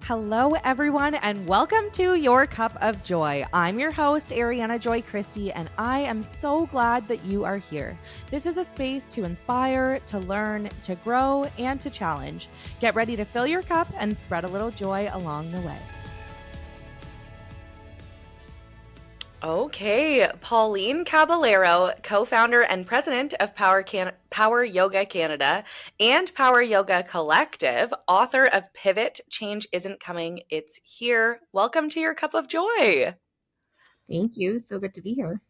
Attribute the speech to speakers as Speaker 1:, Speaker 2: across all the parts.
Speaker 1: Hello, everyone, and welcome to Your Cup of Joy. I'm your host, Ariana Joy Christie, and I am so glad that you are here. This is a space to inspire, to learn, to grow, and to challenge. Get ready to fill your cup and spread a little joy along the way.
Speaker 2: Okay, Pauline Caballero, co-founder and president of Power Yoga Canada and Power Yoga Collective, author of Pivot, Change Isn't Coming, It's Here. Welcome to Your Cup of Joy.
Speaker 3: Thank you. So good to be here.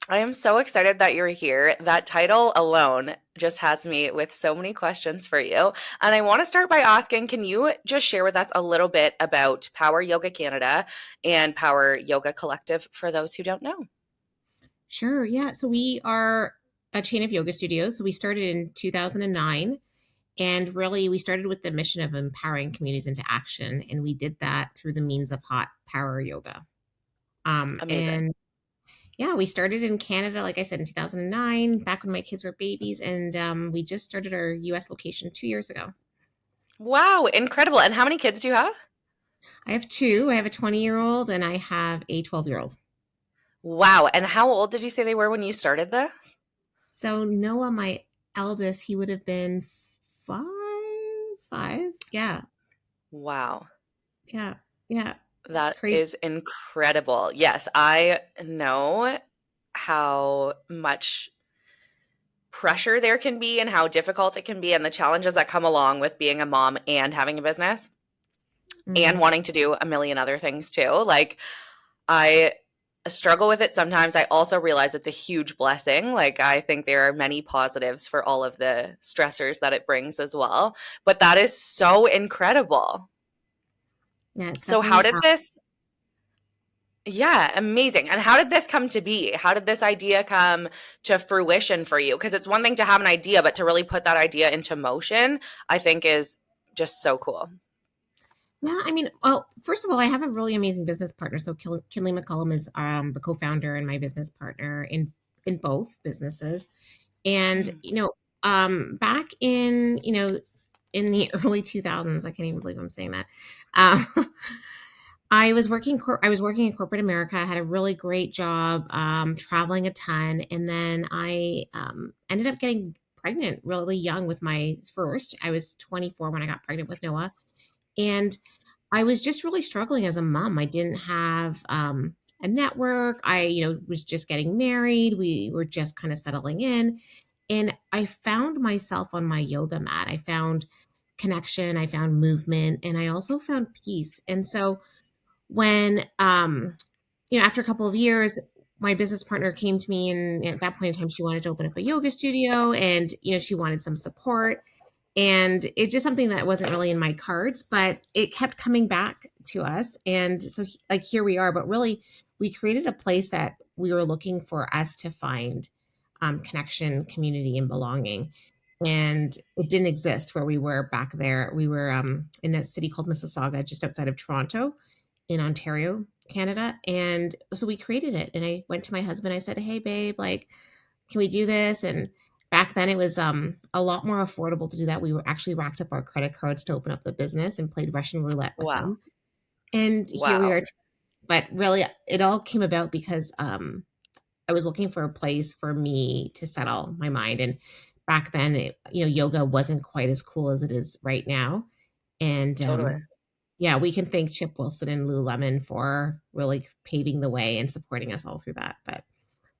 Speaker 2: I am so excited that you're here. That title alone just has me with so many questions for you. And I want to start by asking, can you just share with us a little bit about Power Yoga Canada and Power Yoga Collective for those who don't know?
Speaker 3: Sure. Yeah. So we are a chain of yoga studios. So we started in 2009. And really, we started with the mission of empowering communities into action. And we did that through the means of hot power yoga.
Speaker 2: Amazing.
Speaker 3: And yeah, we started in Canada, like I said, in 2009, back when my kids were babies. And we just started our US location 2 years ago.
Speaker 2: Wow, incredible. And how many kids do you have?
Speaker 3: I have two. I have a 20-year-old and I have a 12-year-old.
Speaker 2: Wow. And how old did you say they were when you started this?
Speaker 3: So Noah, my eldest, he would have been five. Yeah.
Speaker 2: Wow.
Speaker 3: Yeah. Yeah. It's
Speaker 2: That
Speaker 3: crazy.
Speaker 2: is incredible. Yes, I know how much pressure there can be and how difficult it can be and the challenges that come along with being a mom and having a business and
Speaker 3: Mm.
Speaker 2: wanting to do a million other things too. Like I struggle with it sometimes. I also realize it's a huge blessing. Like I think there are many positives for all of the stressors that it brings as well. But that is so incredible.
Speaker 3: Yeah, it's
Speaker 2: So how
Speaker 3: definitely
Speaker 2: did this Yeah, amazing. And how did this come to be? How did this idea come to fruition for you? Because it's one thing to have an idea, but to really put that idea into motion, I think is just so cool.
Speaker 3: yeah, I mean, well, first of all, I have a really amazing business partner. So Kinley McCollum is the co-founder and my business partner in both businesses. And
Speaker 2: Mm.
Speaker 3: back in the early 2000s, I can't even believe I'm saying that. Um, I was working in corporate America. I had a really great job, traveling a ton, and then I ended up getting pregnant really young with my first. I was 24 when I got pregnant with Noah, and I was just really struggling as a mom. I didn't have a network. I, was just getting married. We were just kind of settling in, and I found myself on my yoga mat. I found connection. I found movement, and I also found peace. And so when after a couple of years, my business partner came to me, and at that point in time she wanted to open up a yoga studio, and she wanted some support, and it's just something that wasn't really in my cards, but it kept coming back to us. And so like here we are, but really we created a place that we were looking for us to find connection, community, and belonging. And it didn't exist where we were back there. We were in a city called Mississauga, just outside of Toronto in Ontario, Canada. And so we created it. And I went to my husband. I said, "Hey, babe, like, can we do this?" And back then it was a lot more affordable to do that. We were actually racked up our credit cards to open up the business and played Russian roulette with
Speaker 2: Wow.
Speaker 3: them. And here we
Speaker 2: Wow.
Speaker 3: are. But really, it all came about because I was looking for a place for me to settle my mind. And back then, yoga wasn't quite as cool as it is right now. And
Speaker 2: Totally.
Speaker 3: yeah, we can thank Chip Wilson and Lululemon for really paving the way and supporting us all through that. But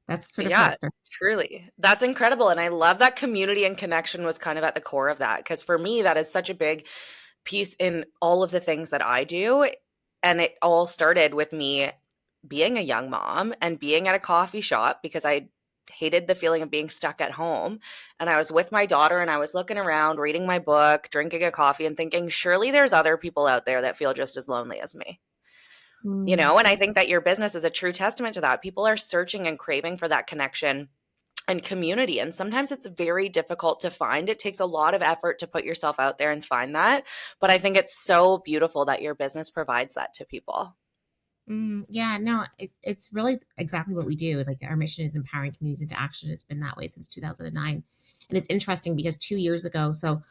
Speaker 3: that's sort of how it
Speaker 2: Yeah,
Speaker 3: started.
Speaker 2: truly. That's incredible. And I love that community and connection was kind of at the core of that. Because for me, that is such a big piece in all of the things that I do. And it all started with me being a young mom and being at a coffee shop because I hated the feeling of being stuck at home. And I was with my daughter and I was looking around, reading my book, drinking a coffee, and thinking, surely there's other people out there that feel just as lonely as me.
Speaker 3: Mm.
Speaker 2: And I think that your business is a true testament to that. People are searching and craving for that connection and community. And sometimes it's very difficult to find. It takes a lot of effort to put yourself out there and find that. But I think it's so beautiful that your business provides that to people.
Speaker 3: Yeah, no, it's really exactly what we do. Like our mission is empowering communities into action. It's been that way since 2009. And it's interesting because 2 years ago, so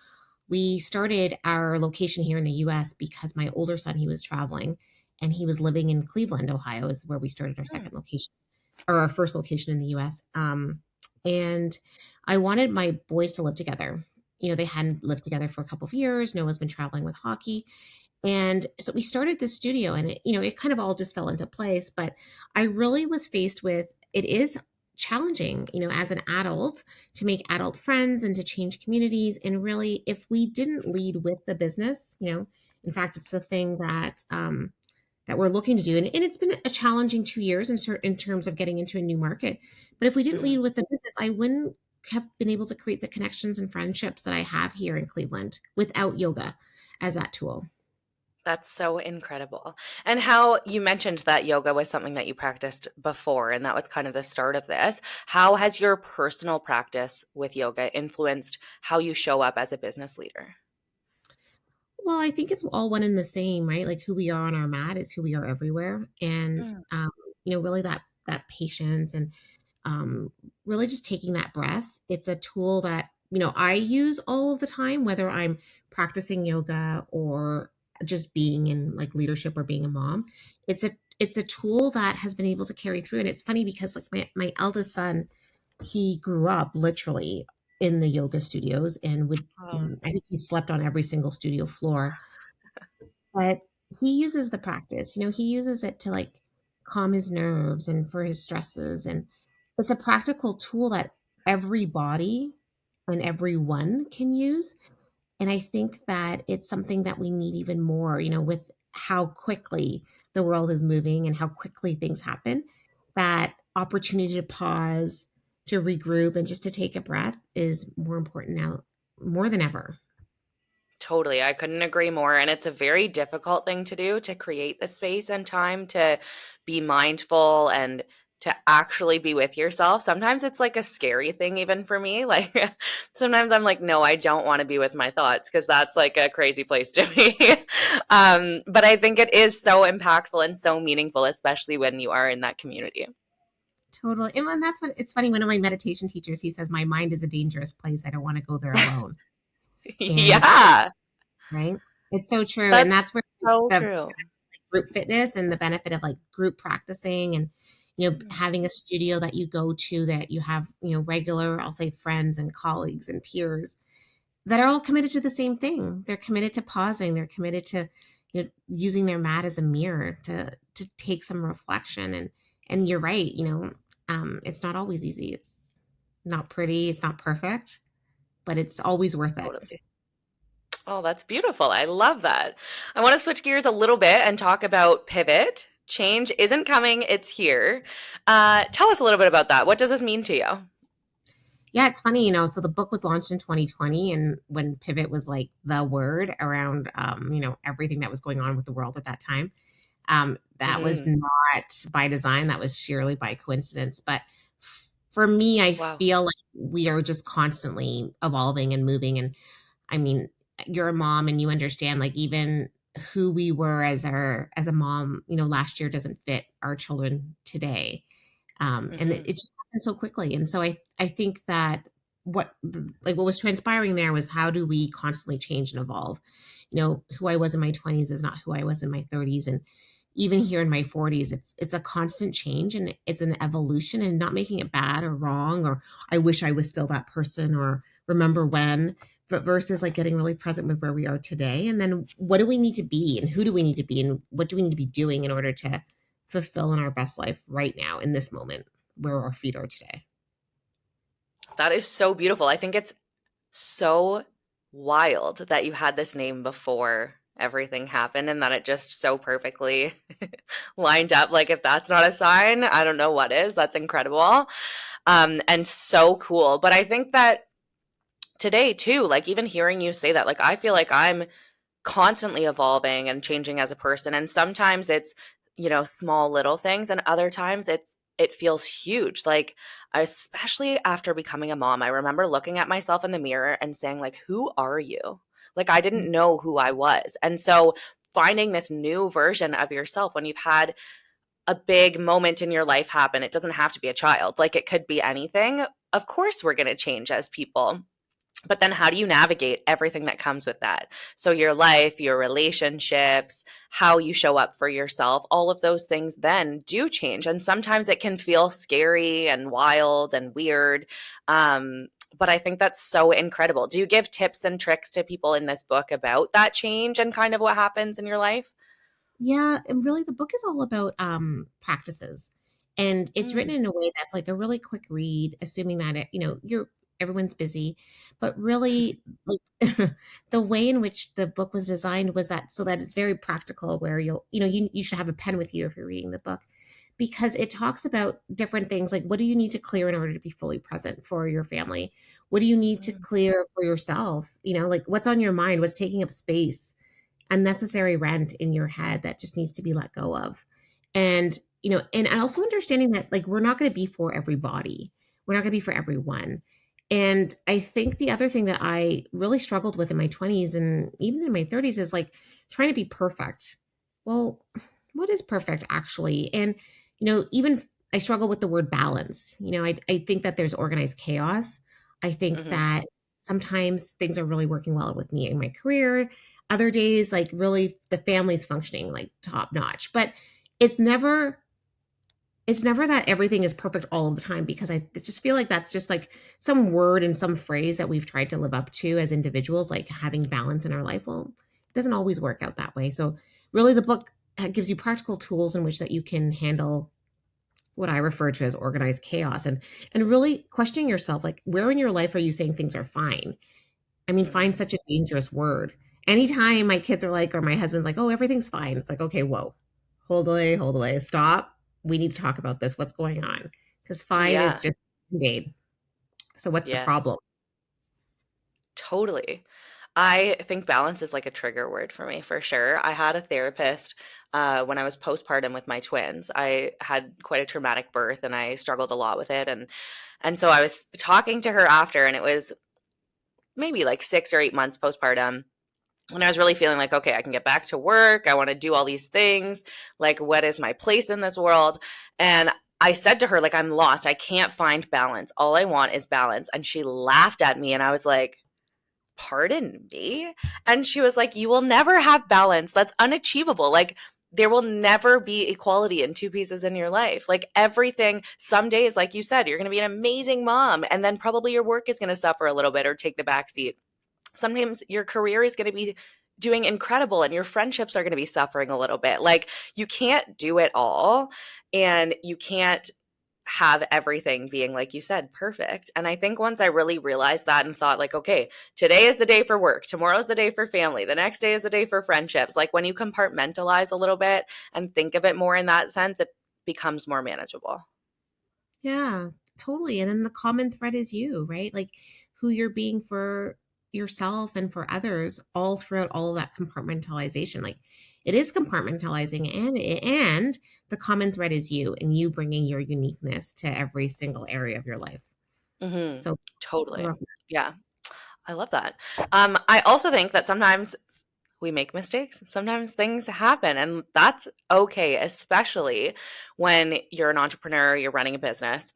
Speaker 3: We started our location here in the US because my older son, he was traveling and he was living in Cleveland, Ohio, is where we started our
Speaker 2: Hmm.
Speaker 3: second location or our first location in the US. And I wanted my boys to live together. They hadn't lived together for a couple of years. Noah's been traveling with hockey. And so we started this studio and it kind of all just fell into place. But I really was faced with it is challenging, as an adult to make adult friends and to change communities. And really, if we didn't lead with the business, in fact, it's the thing that we're looking to do. And it's been a challenging 2 years in terms of getting into a new market. But if we didn't lead
Speaker 2: Mhm.
Speaker 3: with the business, I wouldn't have been able to create the connections and friendships that I have here in Cleveland without yoga as that tool.
Speaker 2: That's so incredible. And how you mentioned that yoga was something that you practiced before, and that was kind of the start of this. How has your personal practice with yoga influenced how you show up as a business leader?
Speaker 3: Well, I think it's all one and the same, right? Like who we are on our mat is who we are everywhere. And
Speaker 2: Mm.
Speaker 3: really that patience and um really just taking that breath. It's a tool that, I use all of the time, whether I'm practicing yoga or just being in like leadership or being a mom. It's a tool that has been able to carry through. And it's funny because like my eldest son, he grew up literally in the yoga studios and would
Speaker 2: Oh,
Speaker 3: I think he slept on every single studio floor, but he uses the practice. He uses it to like calm his nerves and for his stresses. And it's a practical tool that everybody and everyone can use. And I think that it's something that we need even more, with how quickly the world is moving and how quickly things happen. That opportunity to pause, to regroup, and just to take a breath is more important now, more than ever.
Speaker 2: totally. I couldn't agree more. And it's a very difficult thing to do to create the space and time to be mindful and to actually be with yourself. Sometimes it's like a scary thing, even for me. Like sometimes I'm like, no, I don't want to be with my thoughts because that's like a crazy place to be. But I think it is so impactful and so meaningful, especially when you are in that community.
Speaker 3: Totally. And when that's what it's funny. One of my meditation teachers, he says, my mind is a dangerous place. I don't want to go there alone. And
Speaker 2: Yeah,
Speaker 3: right. It's so true. And that's where
Speaker 2: that's so
Speaker 3: the
Speaker 2: true.
Speaker 3: group fitness and the benefit of like group practicing and having a studio that you go to that you have regular, I'll say, friends and colleagues and peers that are all committed to the same thing. They're committed to pausing. They're committed to using their mat as a mirror to take some reflection. And you're right. It's not always easy. It's not pretty. It's not perfect, but it's always worth it.
Speaker 2: Totally. Oh, that's beautiful. I love that. I want to switch gears a little bit and talk about pivot. Change isn't coming, it's here. Tell us a little bit about that. What does this mean to you?
Speaker 3: Yeah, it's funny, so the book was launched in 2020 and when pivot was like the word around everything that was going on with the world at that time. That was
Speaker 2: Hmm.
Speaker 3: not by design, that was sheerly by coincidence. But for me, I
Speaker 2: Wow.
Speaker 3: feel like we are just constantly evolving and moving. And I mean, you're a mom and you understand like even who we were as a mom, last year doesn't fit our children today. And it
Speaker 2: Hmm.
Speaker 3: just happened so quickly. And so I think that what was transpiring there was how do we constantly change and evolve? Who I was in my 20s is not who I was in my 30s. And even here in my 40s, it's a constant change and it's an evolution and not making it bad or wrong or I wish I was still that person or remember when, but versus like getting really present with where we are today. And then what do we need to be and who do we need to be and what do we need to be doing in order to fulfill in our best life right now in this moment where our feet are today.
Speaker 2: That is so beautiful. I think it's so wild that you had this name before everything happened and that it just so perfectly lined up. Like, if that's not a sign, I don't know what is. That's incredible. And so cool. But I think that today, too, like, even hearing you say that, like, I feel like I'm constantly evolving and changing as a person, and sometimes it's small little things, and other times it feels huge, like especially after becoming a mom. I remember looking at myself in the mirror and saying, like, who are you? Like, I didn't know who I was. And so finding this new version of yourself when you've had a big moment in your life happen, it doesn't have to be a child, like it could be anything. Of course we're going to change as people. But then how do you navigate everything that comes with that? So your life, your relationships, how you show up for yourself, all of those things then do change. And sometimes it can feel scary and wild and weird. But I think that's so incredible. Do you give tips and tricks to people in this book about that change and kind of what happens in your life?
Speaker 3: Yeah, and really the book is all about practices. And it's written
Speaker 2: Mm,
Speaker 3: in a way that's like a really quick read, assuming that you're everyone's busy, but really like the way in which the book was designed was that so that it's very practical where you should have a pen with you if you're reading the book because it talks about different things like what do you need to clear in order to be fully present for your family? What do you need to
Speaker 2: mm,
Speaker 3: clear for yourself? Like what's on your mind, what's taking up space? Unnecessary rent in your head that just needs to be let go of. And also understanding that like we're not going to be for everybody. We're not going to be for everyone. And I think the other thing that I really struggled with in my 20s and even in my 30s is like trying to be perfect. Well, what is perfect actually? And even I struggle with the word balance. I think that there's organized chaos. I think
Speaker 2: mhm.
Speaker 3: that sometimes things are really working well with me in my career. Other days, like really the family's functioning like top notch. But it's never it's never that everything is perfect all of the time because I just feel like that's just like some word and some phrase that we've tried to live up to as individuals, like having balance in our life. Well, it doesn't always work out that way. So really the book gives you practical tools in which that you can handle what I refer to as organized chaos and really questioning yourself, like where in your life are you saying things are fine? I mean, find
Speaker 2: Mm.
Speaker 3: such a dangerous word. Anytime my kids are like, or my husband's like, oh, everything's fine. It's like, okay, whoa, hold away, stop. We need to talk about this. What's going on? Because fine is
Speaker 2: Yeah.
Speaker 3: just band. So what's the
Speaker 2: Yes.
Speaker 3: problem?
Speaker 2: Totally. I think balance is like a trigger word for me for sure. I had a therapist when I was postpartum with my twins. I had quite a traumatic birth and I struggled a lot with it. And so I was talking to her after, and it was maybe like 6 or 8 months postpartum. And I was really feeling like, okay, I can get back to work. I want to do all these things. Like, what is my place in this world? And I said to her, like, I'm lost. I can't find balance. All I want is balance. And she laughed at me. And I was like, pardon me? And she was like, you will never have balance. That's unachievable. Like, there will never be equality in two pieces in your life. Like, everything, some days, like you said, you're going to be an amazing mom. And then probably your work is going to suffer a little bit or take the back seat. Sometimes your career is going to be doing incredible and your friendships are going to be suffering a little bit. Like, you can't do it all and you can't have everything being, like you said, perfect. And I think once I really realized that and thought, like, okay, today is the day for work, tomorrow's the day for family, the next day is the day for friendships. Like, when you compartmentalize a little bit and think of it more in that sense, it becomes more manageable.
Speaker 3: Yeah, totally. And then the common thread is you, right? Like who you're being for yourself and for others all throughout all of that compartmentalization. Like it is compartmentalizing and the common thread is you and you bringing your uniqueness to every single area of your life.
Speaker 2: Hmm.
Speaker 3: So I
Speaker 2: Totally.
Speaker 3: love
Speaker 2: Yeah, I love that. I also think that sometimes we make mistakes. Sometimes things happen, and that's okay, especially when you're an entrepreneur, you're running a business.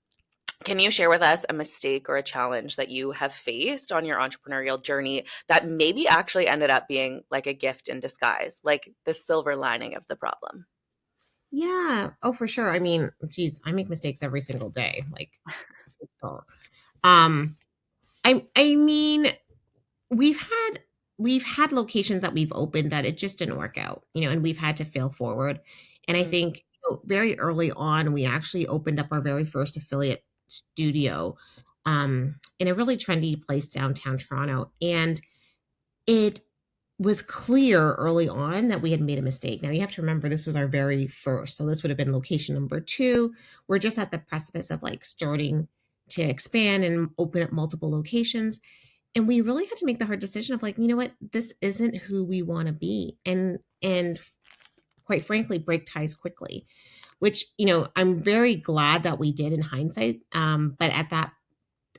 Speaker 2: Can you share with us a mistake or a challenge that you have faced on your entrepreneurial journey that maybe actually ended up being like a gift in disguise, like the silver lining of the problem?
Speaker 3: Yeah. Oh, for sure. I mean, geez, I make mistakes every single day. Like, for sure. Um, I mean, we've had we've had locations that we've opened that it just didn't work out, and we've had to fail forward. And I
Speaker 2: Mm,
Speaker 3: think very early on, we actually opened up our very first affiliate studio in a really trendy place downtown Toronto, and it was clear early on that we had made a mistake. Now you have to remember this was our very first. So this would have been location number 2. We're just at the precipice of like starting to expand and open up multiple locations. And we really had to make the hard decision of like, you know what, this isn't who we want to be. And quite frankly, break ties quickly, which, I'm very glad that we did in hindsight. But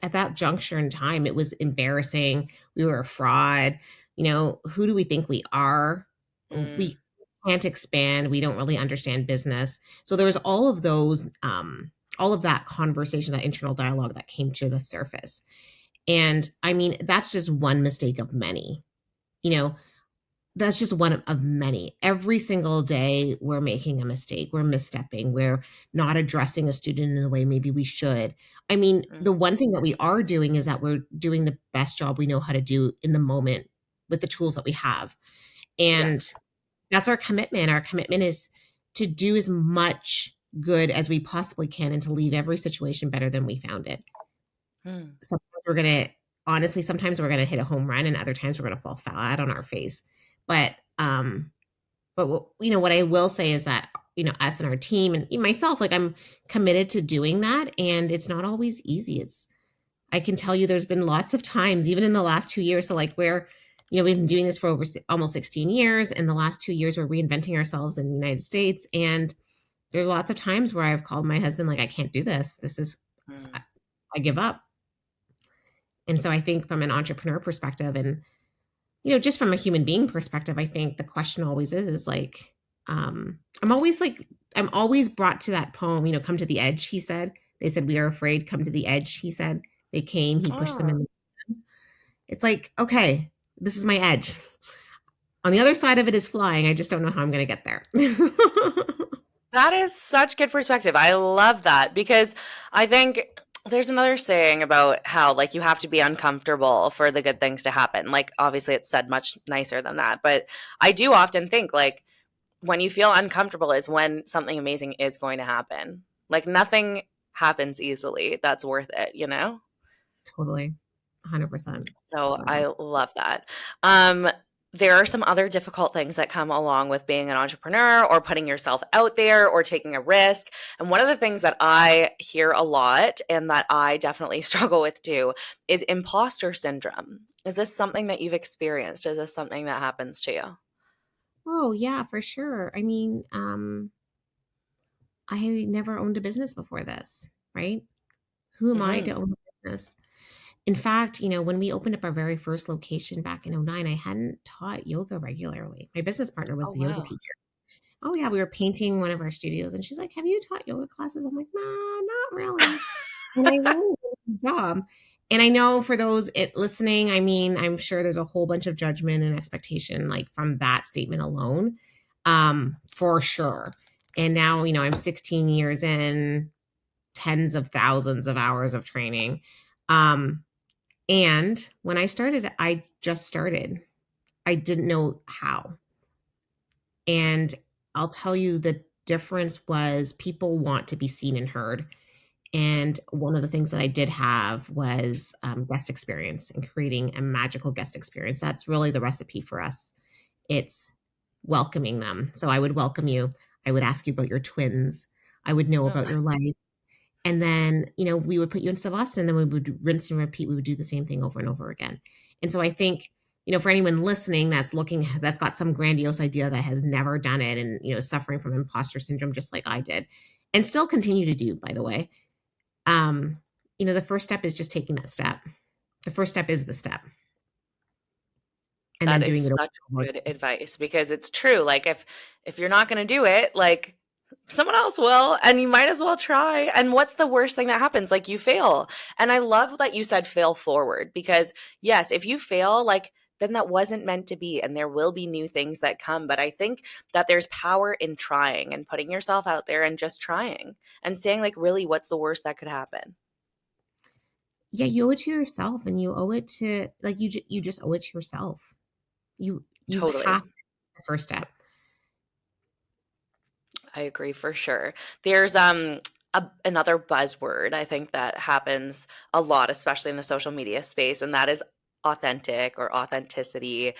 Speaker 3: at that juncture in time, it was embarrassing. We were a fraud. Who do we think we are?
Speaker 2: mm,
Speaker 3: We can't expand. We don't really understand business. So there was all of that conversation, that internal dialogue that came to the surface. And I mean, that's just one mistake of many. You know, that's just one of many. Every single day, we're making a mistake. We're misstepping. We're not addressing a student in the way maybe we should. I mean,
Speaker 2: Mm.
Speaker 3: the one thing that we are doing is that we're doing the best job we know how to do in the moment with the tools that we have. And
Speaker 2: Yes.
Speaker 3: that's our commitment. Our commitment is to do as much good as we possibly can and to leave every situation better than we found it.
Speaker 2: Mm.
Speaker 3: Sometimes we're gonna honestly, sometimes we're gonna hit a home run and other times we're gonna fall flat on our face. But what I will say is that, us and our team and myself, like I'm committed to doing that. And it's not always easy. I can tell you there's been lots of times, even in the last 2 years. So like we've been doing this for over almost 16 years. And the last 2 years we're reinventing ourselves in the United States. And there's lots of times where I've called my husband, like, I can't do this. I,
Speaker 2: Mm.
Speaker 3: I give up. And so I think from an entrepreneur perspective and, just from a human being perspective, I think the question always is like, I'm always brought to that poem, come to the edge, he said. They said, we are afraid, come to the edge, he said. They came, he pushed them
Speaker 2: Oh,
Speaker 3: in. It's like, okay, this is my edge. On the other side of it is flying. I just don't know how I'm going to get there.
Speaker 2: that is such good perspective. I love that because I think there's another saying about how like you have to be uncomfortable for the good things to happen. Like obviously it's said much nicer than that, but I do often think like when you feel uncomfortable is when something amazing is going to happen. Like nothing happens easily that's worth it, you know?
Speaker 3: Totally. 100%.
Speaker 2: So I
Speaker 3: 100%.
Speaker 2: love that. Um, there are some other difficult things that come along with being an entrepreneur or putting yourself out there or taking a risk. And one of the things that I hear a lot and that I definitely struggle with too is imposter syndrome. Is this something that you've experienced? Is this something that happens to you?
Speaker 3: Oh, yeah, for sure. I mean, I never owned a business before this, right? Who am I to
Speaker 2: Hmm.
Speaker 3: own a business? In fact, when we opened up our very first location back in '09, I hadn't taught yoga regularly. My business partner was
Speaker 2: Oh,
Speaker 3: the yoga
Speaker 2: wow.
Speaker 3: teacher. Oh, yeah, we were painting one of our studios, and she's like, "Have you taught yoga classes?" I'm like, "Nah, not really." And I really did a good job. And I know for those listening, I mean, I'm sure there's a whole bunch of judgment and expectation, like from that statement alone, for sure. And now, I'm 16 years in, tens of thousands of hours of training. Um, and when I started, I just started. I didn't know how. And I'll tell you the difference was people want to be seen and heard. And one of the things that I did have was guest experience and creating a magical guest experience. That's really the recipe for us. It's welcoming them. So I would welcome you. I would ask you about your twins. I would know
Speaker 2: Oh,
Speaker 3: about your life. And then, we would put you in Savasana and then we would rinse and repeat. We would do the same thing over and over again. And so I think, for anyone listening that's got some grandiose idea that has never done it and, suffering from imposter syndrome, just like I did and still continue to do, by the way, um, the first step is just taking that step. The first step is the step and then
Speaker 2: that is
Speaker 3: doing it
Speaker 2: such
Speaker 3: over.
Speaker 2: good advice because it's true. Like if you're not going to do it, like someone else will and you might as well try. And what's the worst thing that happens? Like you fail. And I love that you said fail forward because yes, if you fail, like then that wasn't meant to be and there will be new things that come, but I think that there's power in trying and putting yourself out there and just trying and saying like really what's the worst that could happen.
Speaker 3: Yeah, you owe it to yourself and you owe it to like you just owe it to yourself. You
Speaker 2: Totally.
Speaker 3: have to take the first step.
Speaker 2: I agree for sure. There's another buzzword I think that happens a lot, especially in the social media space, and that is authentic or authenticity.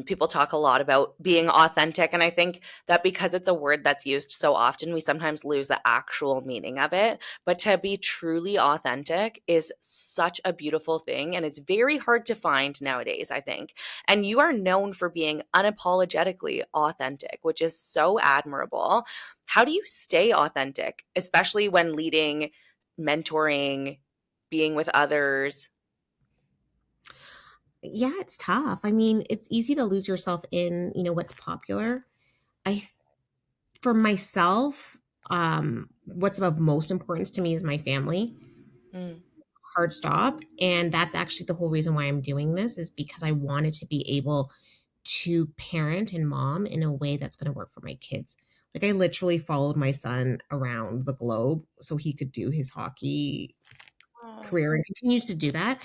Speaker 2: People talk a lot about being authentic, and I think that because it's a word that's used so often, we sometimes lose the actual meaning of it. But to be truly authentic is such a beautiful thing, and it's very hard to find nowadays, I think. And you are known for being unapologetically authentic, which is so admirable. How do you stay authentic, especially when leading, mentoring, being with others?
Speaker 3: Yeah, it's tough. I mean, it's easy to lose yourself in, what's popular. I For myself, what's of most importance to me is my family.
Speaker 2: Mm.
Speaker 3: hard stop. And that's actually the whole reason why I'm doing this, is because I wanted to be able to parent and mom in a way that's going to work for my kids. Like, I literally followed my son around the globe so he could do his hockey
Speaker 2: Oh.
Speaker 3: career, and continues to do that.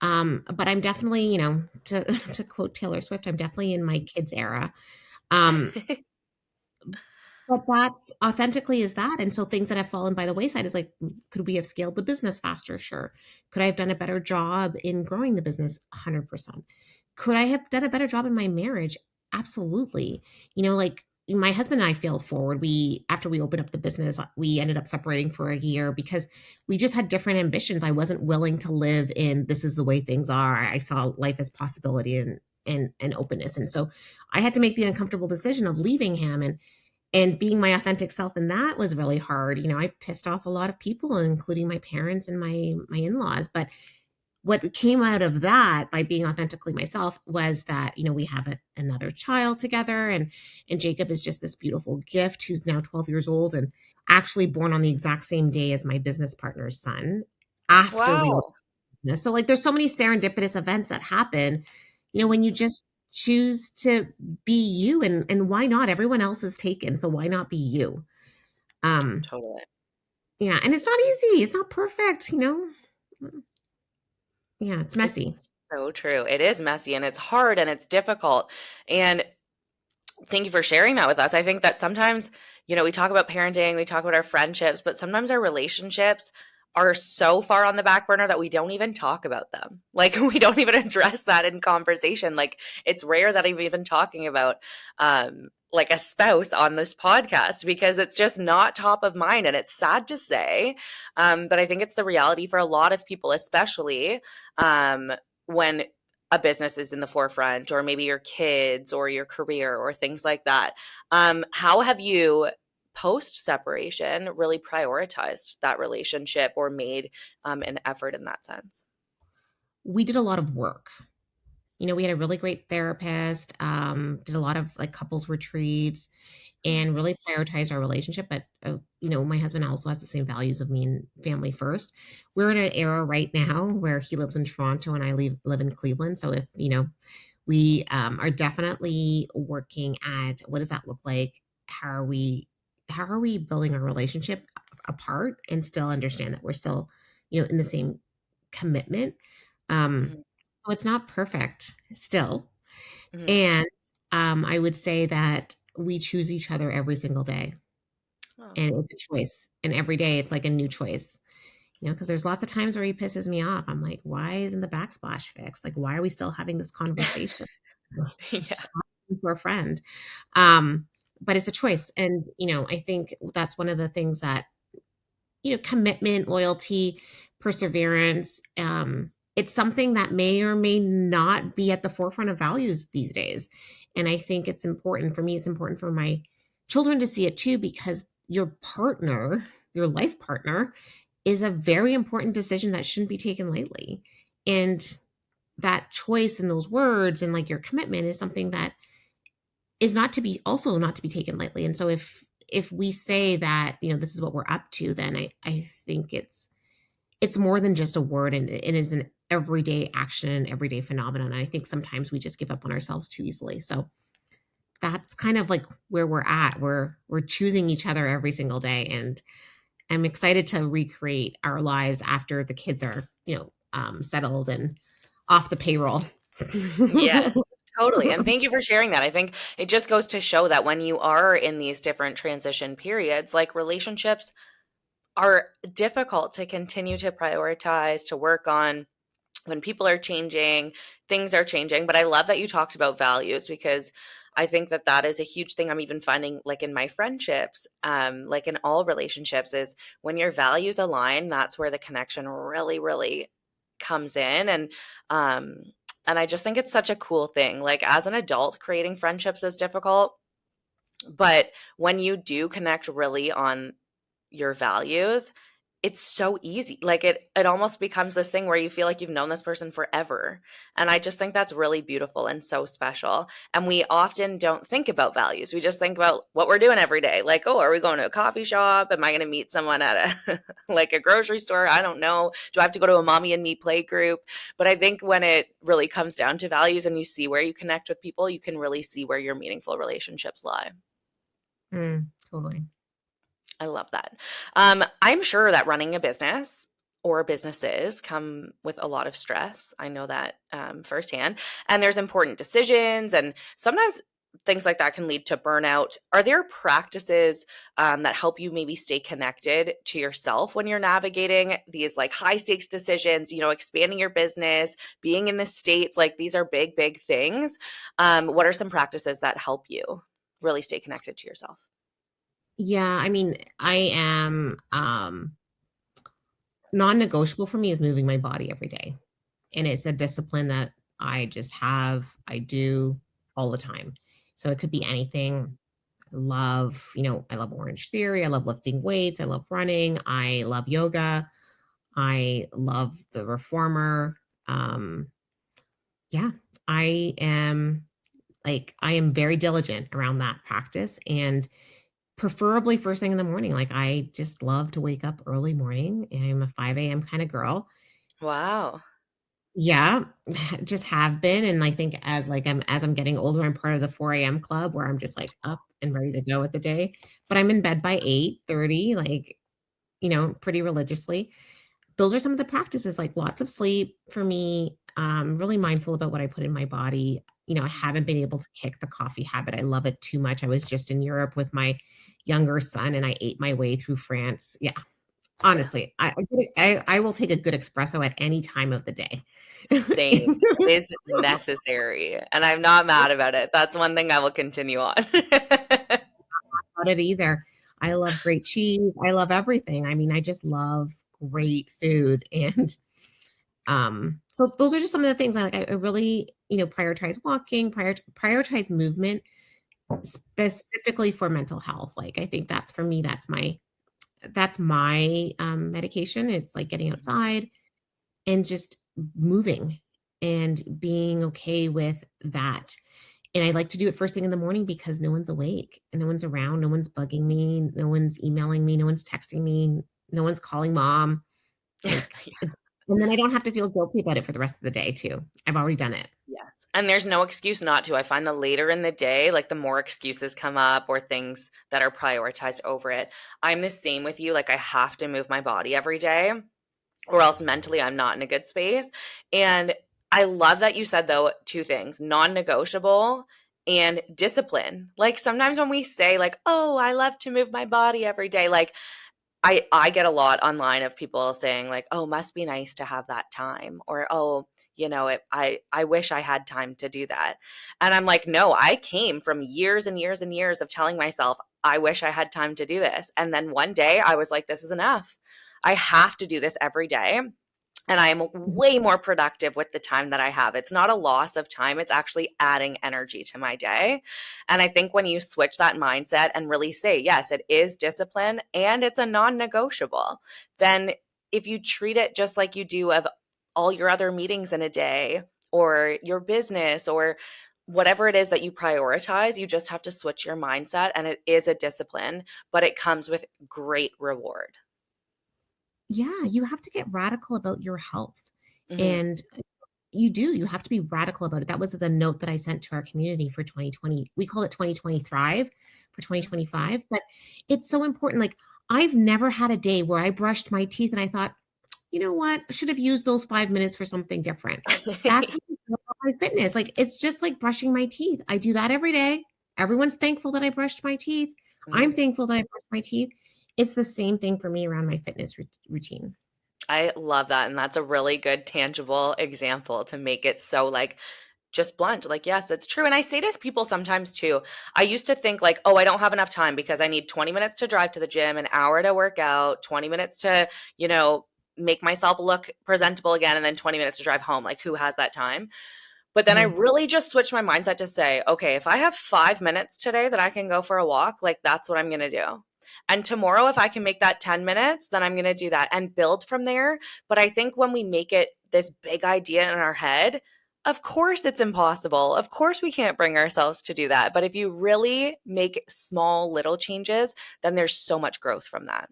Speaker 3: But I'm definitely, to to quote Taylor Swift, I'm definitely in my kids era. Um, but that's authentically is that. And so things that have fallen by the wayside is like, could we have scaled the business faster? Sure. Could I have done a better job in growing the business? 100%. Could I have done a better job in my marriage? Absolutely. Like, my husband and I failed forward. After we opened up the business, we ended up separating for a year because we just had different ambitions. I wasn't willing to live in this is the way things are. I saw life as possibility and openness. And so I had to make the uncomfortable decision of leaving him and being my authentic self. And that was really hard. I pissed off a lot of people, including my parents and my in-laws. But what came out of that, by being authentically myself, was that we have another child together, and Jacob is just this beautiful gift who's now 12 years old and actually born on the exact same day as my business partner's son after we were
Speaker 2: Wow.
Speaker 3: in this. So, like, there's so many serendipitous events that happen when you just choose to be you. And why not? Everyone else is taken, so why not be you?
Speaker 2: Totally.
Speaker 3: Yeah, and it's not easy, it's not perfect. Yeah, it's messy.
Speaker 2: It's so true. It is messy and it's hard and it's difficult. And thank you for sharing that with us. I think that sometimes, we talk about parenting, we talk about our friendships, but sometimes our relationships are so far on the back burner that we don't even talk about them. Like, we don't even address that in conversation. Like, it's rare that I'm even talking about like a spouse on this podcast because it's just not top of mind. And it's sad to say, but I think it's the reality for a lot of people, especially when a business is in the forefront, or maybe your kids or your career or things like that. How have you, post separation, really prioritized that relationship or made an effort in that sense?
Speaker 3: We did a lot of work. We had a really great therapist, did a lot of like couples retreats, and really prioritized our relationship. But, my husband also has the same values of me and family first. We're in an era right now where he lives in Toronto and I live in Cleveland. So if, we are definitely working at what does that look like? How are we building our relationship apart and still understand that we're still, in the same commitment?
Speaker 2: Mhm.
Speaker 3: So it's not perfect still.
Speaker 2: Mhm.
Speaker 3: And I would say that we choose each other every single day.
Speaker 2: Oh.
Speaker 3: And it's a choice. And every day it's like a new choice, because there's lots of times where he pisses me off. I'm like, why isn't the backsplash fixed? Like, why are we still having this conversation?
Speaker 2: Yeah.
Speaker 3: Just talking to a friend. Um, but it's a choice. And, I think that's one of the things that commitment, loyalty, perseverance. It's something that may or may not be at the forefront of values these days. And I think it's important for me, it's important for my children to see it too, because your partner, your life partner, is a very important decision that shouldn't be taken lightly. And that choice and those words and like your commitment is something that is not to be taken lightly. And so if we say that, this is what we're up to, then I think it's more than just a word, and it is an everyday action and everyday phenomenon. And I think sometimes we just give up on ourselves too easily. So that's kind of like where we're at. We're choosing each other every single day. And I'm excited to recreate our lives after the kids are, settled and off the payroll.
Speaker 2: Yes, totally. And thank you for sharing that. I think it just goes to show that when you are in these different transition periods, like, relationships are difficult to continue to prioritize, to work on when people are changing, things are changing. But I love that you talked about values, because I think that that is a huge thing I'm even finding, like, in my friendships, like in all relationships, is when your values align, that's where the connection really, really comes in. Um, and I just think it's such a cool thing. Like, as an adult, creating friendships is difficult, but when you do connect really on your values, it's so easy. Like it almost becomes this thing where you feel like you've known this person forever. And I just think that's really beautiful and so special. And we often don't think about values. We just think about what we're doing every day. Like, oh, are we going to a coffee shop? Am I going to meet someone at a like a grocery store? I don't know. Do I have to go to a mommy and me play group? But I think when it really comes down to values and you see where you connect with people, you can really see where your meaningful relationships lie.
Speaker 3: Totally.
Speaker 2: I love that. I'm sure that running a business or businesses come with a lot of stress. I know that firsthand. And there's important decisions, and sometimes things like that can lead to burnout. Are there practices that help you maybe stay connected to yourself when you're navigating these like high stakes decisions, expanding your business, being in the States? Like these are big, big things. What are some practices that help you really stay connected to yourself?
Speaker 3: Yeah, I mean, I am non-negotiable for me is moving my body every day. And it's a discipline that I do all the time. So it could be anything. I love Orange Theory. I love lifting weights. I love running. I love yoga. I love the reformer. Um, yeah, I am very diligent around that practice and preferably first thing in the morning. Like I just love to wake up early morning. I'm a 5 a.m. kind of girl.
Speaker 2: Wow.
Speaker 3: Yeah, just have been, and I think as I'm getting older, I'm part of the 4 a.m. club where I'm just, like, up and ready to go with the day, but I'm in bed by 8:30, like, pretty religiously. Those are some of the practices, like, lots of sleep for me, really mindful about what I put in my body. I haven't been able to kick the coffee habit, I love it too much. I was just in Europe with my younger son, and I ate my way through France. Yeah,
Speaker 2: Yeah.
Speaker 3: honestly, I will take a good espresso at any time of the day.
Speaker 2: Same. It is necessary, and I'm not mad about it. That's one thing I will continue on.
Speaker 3: About it either. I love great cheese. I love everything. I mean, I just love great food. And so those are just some of the things I really, prioritize walking, prioritize movement specifically for mental health. Like I think that's for me, that's my medication. It's like getting outside and just moving and being okay with that. And I like to do it first thing in the morning because no one's awake and no one's around, no one's bugging me, no one's emailing me, no one's texting me, no one's calling mom. Like it's and then I don't have to feel guilty about it for the rest of the day too. I've already done it.
Speaker 2: Yes, and there's no excuse not to. I find the later in the day, like, the more excuses come up or things that are prioritized over it. I'm the same with you, like, I have to move my body every day, or else mentally I'm not in a good space. And I love that you said, though, 2 things, non-negotiable and discipline. Like, sometimes when we say, like, "Oh, I love to move my body every day," like, I get a lot online of people saying like, "Oh, must be nice to have that time," or "Oh, I wish I had time to do that." And I'm like, "No, I came from years and years and years of telling myself, I wish I had time to do this." And then one day I was like, "This is enough. I have to do this every day." And I am way more productive with the time that I have. It's not a loss of time, it's actually adding energy to my day. And I think when you switch that mindset and really say, yes, it is discipline and it's a non negotiable, then if you treat it just like you do of all your other meetings in a day or your business or whatever it is that you prioritize, you just have to switch your mindset. And it is a discipline, but it comes with great reward.
Speaker 3: Yeah, you have to get radical about your health.
Speaker 2: Mhm.
Speaker 3: And you have to be radical about it. That was the note that I sent to our community for 2020. We call it 2020 Thrive for 2025, but it's so important. Like I've never had a day where I brushed my teeth and I thought, you know what? I should have used those 5 minutes for something different. That's how I feel about my fitness. Like it's just like brushing my teeth. I do that every day. Everyone's thankful that I brushed my teeth. I'm
Speaker 2: Mhm.
Speaker 3: thankful that I brushed my teeth. It's the same thing for me around my fitness routine.
Speaker 2: I love that, and that's a really good tangible example to make it so, like, just blunt, like, yes, it's true, and I say to people sometimes too, I used to think like, "Oh, I don't have enough time because I need 20 minutes to drive to the gym, an hour to work out, 20 minutes to, you know, make myself look presentable again, and then 20 minutes to drive home, like, who has that time?" But then I
Speaker 3: Mhm.
Speaker 2: really just switched my mindset to say, "Okay, if I have 5 minutes today that I can go for a walk, like, that's what I'm gonna do." And tomorrow, if I can make that 10 minutes, then I'm going to do that and build from there. But I think when we make it this big idea in our head, of course it's impossible. Of course we can't bring ourselves to do that. But if you really make small little changes, then there's so much growth from that.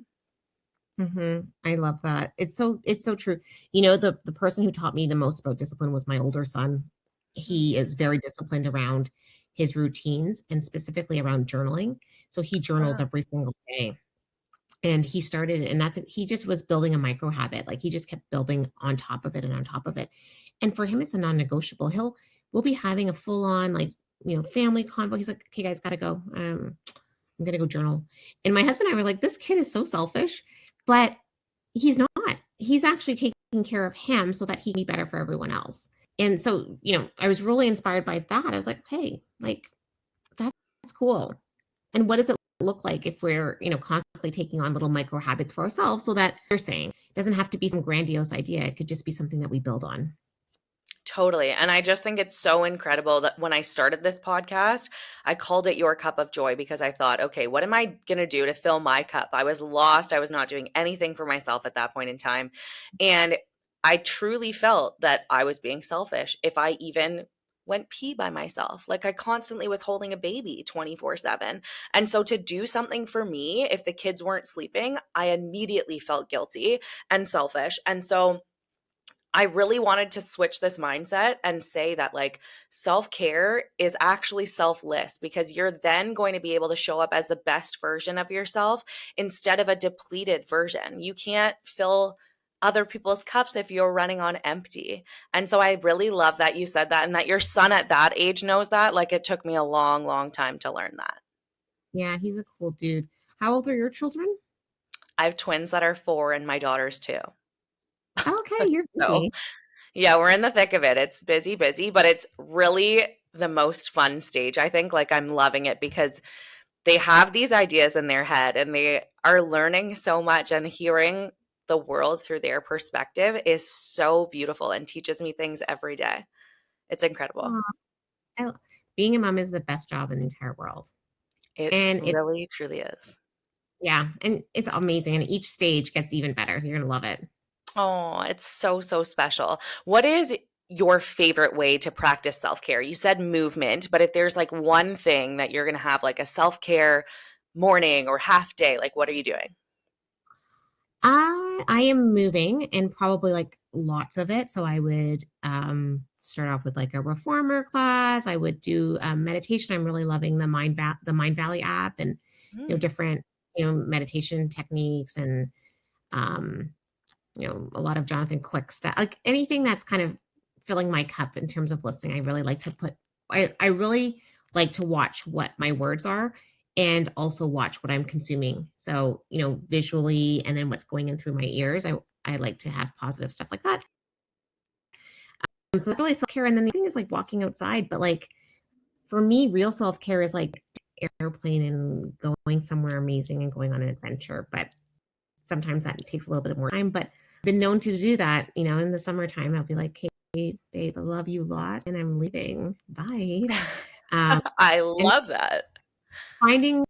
Speaker 3: I love that. It's so true. The person who taught me the most about discipline was my older son. He is very disciplined around his routines and specifically around journaling. So he journals
Speaker 2: Wow.
Speaker 3: every single day. And he started, and that's it. He just was building a micro habit. Like he just kept building on top of it and on top of it. And for him, it's a non-negotiable. We'll be having a full-on family convo. He's like, okay, guys, gotta go. I'm gonna go journal. And my husband and I were like, this kid is so selfish, but he's not. He's actually taking care of him so that he can be better for everyone else. And so, I was really inspired by that. I was like, hey, like that's cool. And what does it look like if we're, constantly taking on little micro habits for ourselves so that you're saying it doesn't have to be some grandiose idea. It could just be something that we build on.
Speaker 2: Totally. And I just think it's so incredible that when I started this podcast, I called it Your Cup of Joy because I thought, okay, what am I going to do to fill my cup? I was lost. I was not doing anything for myself at that point in time. And I truly felt that I was being selfish if I even went pee by myself. Like I constantly was holding a baby 24/7. And so to do something for me, if the kids weren't sleeping, I immediately felt guilty and selfish. And so I really wanted to switch this mindset and say that like self-care is actually selfless because you're then going to be able to show up as the best version of yourself instead of a depleted version. You can't fill other people's cups if you're running on empty. And so I really love that you said that and that your son at that age knows that. Like it took me a long, long time to learn that.
Speaker 3: Yeah, he's a cool dude. How old are your children?
Speaker 2: I have twins that are 4 and my daughter's 2.
Speaker 3: Okay, you're
Speaker 2: So
Speaker 3: busy.
Speaker 2: yeah, we're in the thick of it. It's busy, busy, but it's really the most fun stage. I think like I'm loving it because they have these ideas in their head and they are learning so much and hearing the world through their perspective is so beautiful and teaches me things every day. It's incredible.
Speaker 3: Aw, I- Being a mom is the best job in the entire world.
Speaker 2: It
Speaker 3: And
Speaker 2: really, truly is.
Speaker 3: and it's amazing. And each stage gets even better. You're going to love it.
Speaker 2: Oh, it's so, so special. What is your favorite way to practice self-care? You said movement, but if there's like one thing that you're going to have like a self-care morning or half day, like what are you doing?
Speaker 3: I am moving and probably like lots of it. So I would start off with like a reformer class. I would do meditation. I'm really loving the Mind Valley app and
Speaker 2: Mm,
Speaker 3: different meditation techniques and um a lot of Jonathan Quick stuff. Like anything that's kind of filling my cup in terms of listening. I really like to put I really like to watch what my words are and also watch what I'm consuming. So, visually and then what's going in through my ears. I like to have positive stuff like that. So that's really self-care. And then the thing is like walking outside, but like for me, real self-care is like airplane and going somewhere amazing and going on an adventure. But sometimes that takes a little bit more time, but I've been known to do that, in the summertime. I'll be like, hey, babe, I love you a lot and I'm leaving. Bye. Um,
Speaker 2: I
Speaker 3: and
Speaker 2: love that.
Speaker 3: finding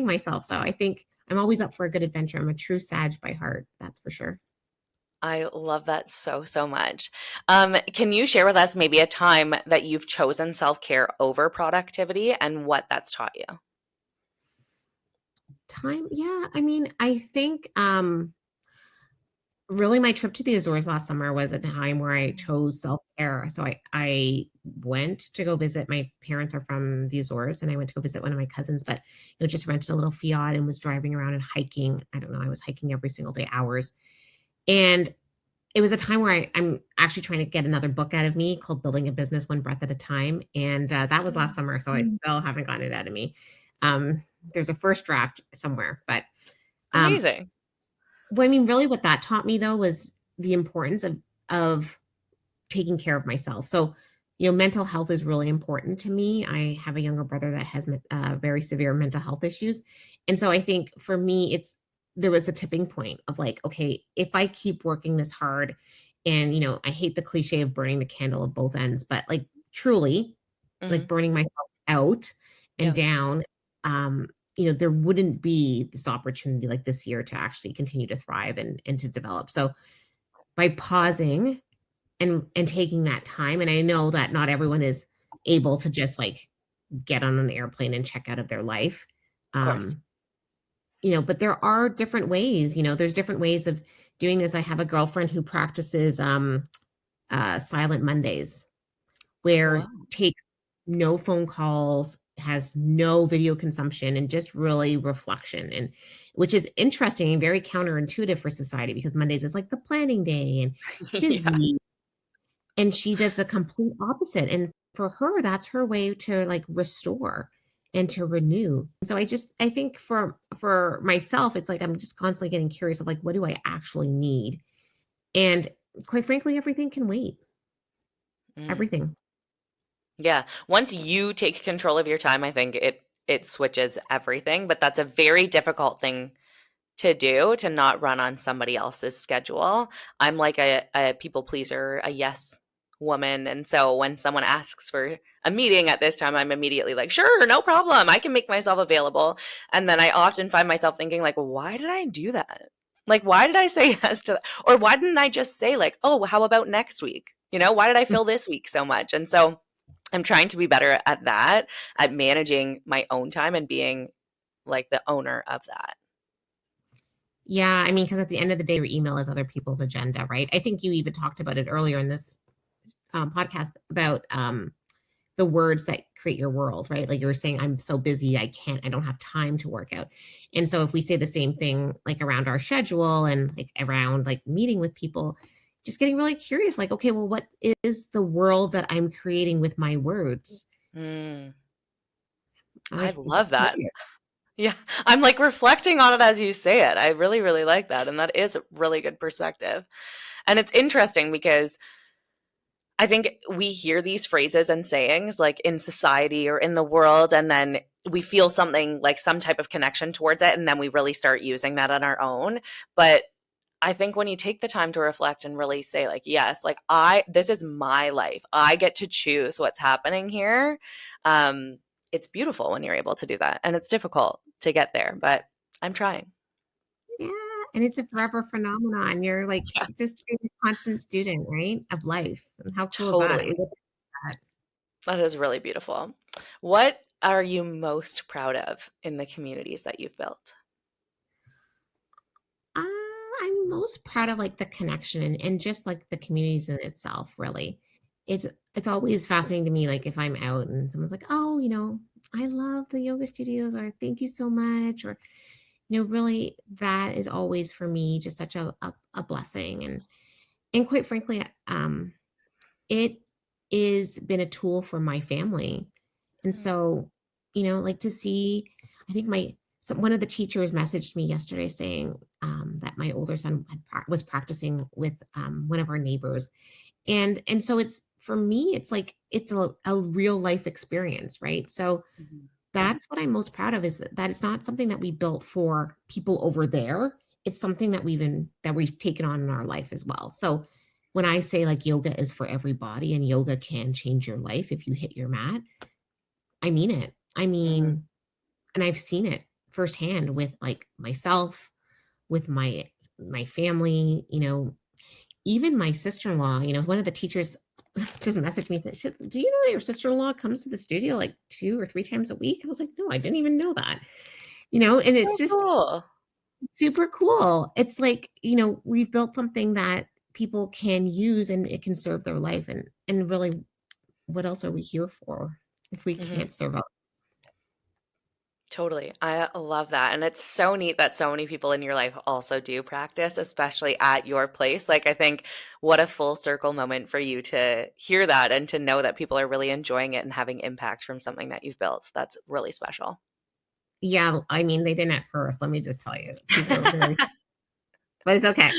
Speaker 3: myself. So I think I'm always up for a good adventure. I'm a true Sag by heart. That's for sure.
Speaker 2: I love that so, so much. Can you share with us maybe a time that you've chosen self-care over productivity and what that's taught you?
Speaker 3: Time. Yeah. I mean, I think, really my trip to the Azores last summer was a time where I chose self-care. So I went to go visit. My parents are from the Azores and I went to go visit one of my cousins, but just rented a little Fiat and was driving around and hiking. I don't know, I was hiking every single day, hours. And it was a time where I'm actually trying to get another book out of me called Building a Business One Breath at a Time. And that was last summer. So I still haven't gotten it out of me. There's a first draft somewhere, but um,
Speaker 2: Amazing.
Speaker 3: well, I mean, really what that taught me though was the importance of taking care of myself. So, mental health is really important to me. I have a younger brother that has very severe mental health issues. And so I think for me, there was a tipping point of like, okay, if I keep working this hard and, I hate the cliche of burning the candle at both ends, but like truly like
Speaker 2: Mhm.
Speaker 3: burning myself out and
Speaker 2: Yeah.
Speaker 3: down, um, there wouldn't be this opportunity like this year to actually continue to thrive and to develop. So by pausing and taking that time, and I know that not everyone is able to just like get on an airplane and check out of their life.
Speaker 2: Of course.
Speaker 3: Um, but there are different ways, there's different ways of doing this. I have a girlfriend who practices silent Mondays,
Speaker 2: Wow.
Speaker 3: where takes no phone calls, has no video consumption, and just really reflection, and which is interesting and very counterintuitive for society because Mondays is like the planning day and
Speaker 2: Yeah.
Speaker 3: busy, and she does the complete opposite. And for her, that's her way to like restore and to renew. So I think for myself, it's like I'm just constantly getting curious of like, what do I actually need? And quite frankly, everything can wait.
Speaker 2: Mm.
Speaker 3: Everything.
Speaker 2: Yeah. Once you take control of your time, I think it switches everything, but that's a very difficult thing to do, to not run on somebody else's schedule. I'm like a people pleaser, a yes woman. And so when someone asks for a meeting at this time, I'm immediately like, sure, no problem. I can make myself available. And then I often find myself thinking like, why did I do that? Like, why did I say yes to that? Or why didn't I just say like, oh, how about next week? Why did I fill this week so much? And so I'm trying to be better at that, at managing my own time and being like the owner of that.
Speaker 3: Yeah, I mean, because at the end of the day, your email is other people's agenda, right? I think you even talked about it earlier in this podcast about the words that create your world, right? Like you were saying, I'm so busy, I don't have time to work out. And so if we say the same thing, like around our schedule and like around like meeting with people, just getting really curious, like, okay, well, what is the world that I'm creating with my words?
Speaker 2: Mm, I
Speaker 3: Like,
Speaker 2: love
Speaker 3: just
Speaker 2: that.
Speaker 3: curious.
Speaker 2: Yeah, I'm like reflecting on it as you say it. I really, really like that. And that is a really good perspective. And it's interesting because I think we hear these phrases and sayings like in society or in the world, and then we feel something like some type of connection towards it. And then we really start using that on our own. But I think when you take the time to reflect and really say, like, yes, like this is my life. I get to choose what's happening here. Um, it's beautiful when you're able to do that. And it's difficult to get there, but I'm trying.
Speaker 3: Yeah, and it's a forever phenomenon. You're like
Speaker 2: Yeah,
Speaker 3: just you're a constant student, right, of life. And how cool is that? We
Speaker 2: totally.
Speaker 3: live that.
Speaker 2: That is really beautiful. What are you most proud of in the communities that you've built?
Speaker 3: Uh, I'm most proud of like the connection and just like the communities in itself, really. It's it's always fascinating to me, like if I'm out and someone's like, oh, I love the yoga studios, or thank you so much, or really that is always for me just such a blessing. And quite frankly, it is been a tool for my family. And
Speaker 2: Mm,
Speaker 3: so, like to see, I think one of the teachers messaged me yesterday saying that my older son was practicing with one of our neighbors, and so it's for me, it's like it's a real life experience, right? So
Speaker 2: mhm,
Speaker 3: that's what I'm most proud of is that it's not something that we built for people over there. It's something that we've taken on in our life as well. So when I say like yoga is for everybody and yoga can change your life if you hit your mat, I mean it. I
Speaker 2: mhm.
Speaker 3: mean, and I've seen it firsthand with like myself, with my family, even my sister-in-law, one of the teachers just messaged me and said, do you know that your sister-in-law comes to the studio like 2 or 3 times a week? I was like, no, I didn't even know that. And it's
Speaker 2: So
Speaker 3: just
Speaker 2: cool.
Speaker 3: super cool. It's like, we've built something that people can use and it can serve their life. And really, what else are we here for if we
Speaker 2: Mhm.
Speaker 3: can't serve others?
Speaker 2: Totally. I love that. And it's so neat that so many people in your life also do practice, especially at your place. Like, I think what a full circle moment for you to hear that and to know that people are really enjoying it and having impact from something that you've built. That's really special.
Speaker 3: Yeah, I mean, they didn't at first. Let me just tell you, people are very, but it's okay.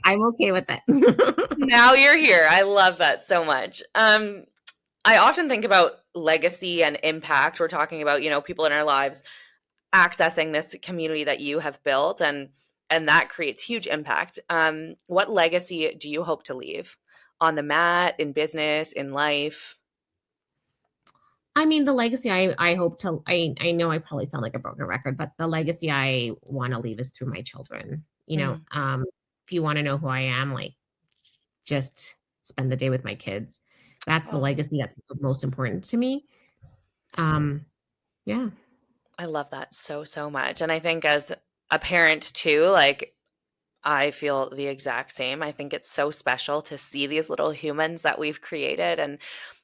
Speaker 3: I'm okay with it.
Speaker 2: Now you're here. I love that so much. I often think about legacy and impact. We're talking about, people in our lives accessing this community that you have built, and that creates huge impact. What legacy do you hope to leave on the mat, in business, in life?
Speaker 3: I mean, the legacy I hope to, I know I probably sound like a broken record, but the legacy I want to leave is through my children.
Speaker 2: Mm.
Speaker 3: If you want to know who I am, like, just spend the day with my kids. That's the
Speaker 2: Oh,
Speaker 3: legacy that's most important to me. Um, yeah.
Speaker 2: I love that so, so much. And I think as a parent too, like I feel the exact same. I think it's so special to see these little humans that we've created. And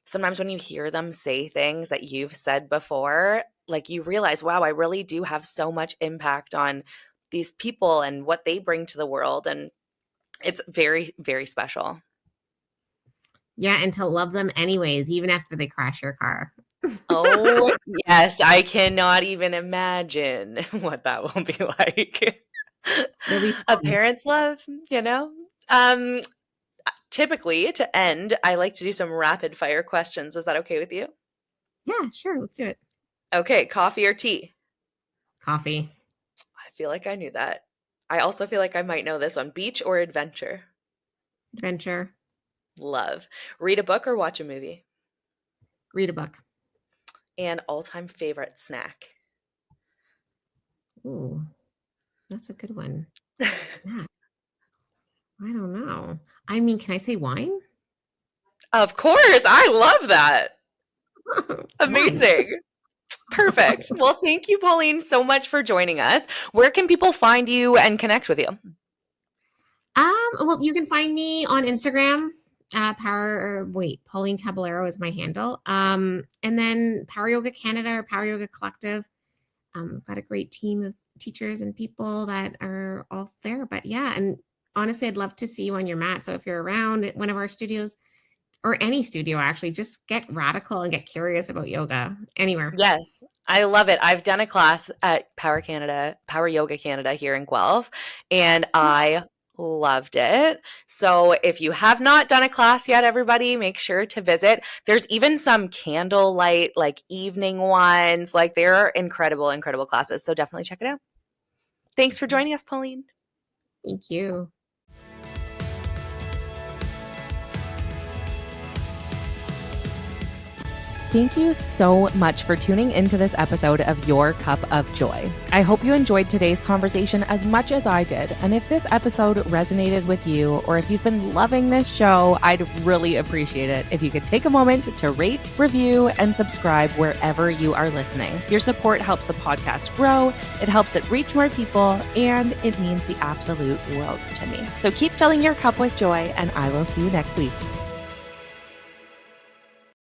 Speaker 2: sometimes when you hear them say things that you've said before, like you realize, wow, I really do have so much impact on these people and what they bring to the world. And it's very, very special.
Speaker 3: Yeah, and to love them anyways, even after they crash your car.
Speaker 2: Oh, yes. I cannot even imagine what that will be like.
Speaker 3: It'll be
Speaker 2: A
Speaker 3: fun.
Speaker 2: parent's love, you know? Um, Typically, to end, I like to do some rapid fire questions. Is that okay with you?
Speaker 3: Yeah, sure. Let's do it.
Speaker 2: Okay, coffee or tea?
Speaker 3: Coffee.
Speaker 2: I feel like I knew that. I also feel like I might know this one. Beach or adventure?
Speaker 3: Adventure.
Speaker 2: Love. Read a book or watch a movie?
Speaker 3: Read a book.
Speaker 2: And all-time favorite snack?
Speaker 3: Ooh, that's a good one. Snack. I don't know. I mean, can I say wine?
Speaker 2: Of course, I love that.
Speaker 3: Wine.
Speaker 2: Amazing. Perfect. Well, thank you, Pauline, so much for joining us. Where can people find you and connect with you?
Speaker 3: Well, you can find me on Instagram. Pauline Caballero is my handle. And then Power Yoga Canada or Power Yoga Collective. Got a great team of teachers and people that are all there. But yeah, and honestly, I'd love to see you on your mat. So if you're around at one of our studios or any studio, actually, just get radical and get curious about yoga anywhere.
Speaker 2: Yes, I love it. I've done a class at Power Yoga Canada here in Guelph, and I loved it. So if you have not done a class yet, everybody, make sure to visit. There's even some candlelight, like evening ones. Like they're incredible, incredible classes. So definitely check it out. Thanks for joining us, Pauline.
Speaker 3: Thank you.
Speaker 1: Thank you so much for tuning into this episode of Your Cup of Joy. I hope you enjoyed today's conversation as much as I did. And if this episode resonated with you, or if you've been loving this show, I'd really appreciate it if you could take a moment to rate, review, and subscribe wherever you are listening. Your support helps the podcast grow, it helps it reach more people, and it means the absolute world to me. So keep filling your cup with joy, and I will see you next week.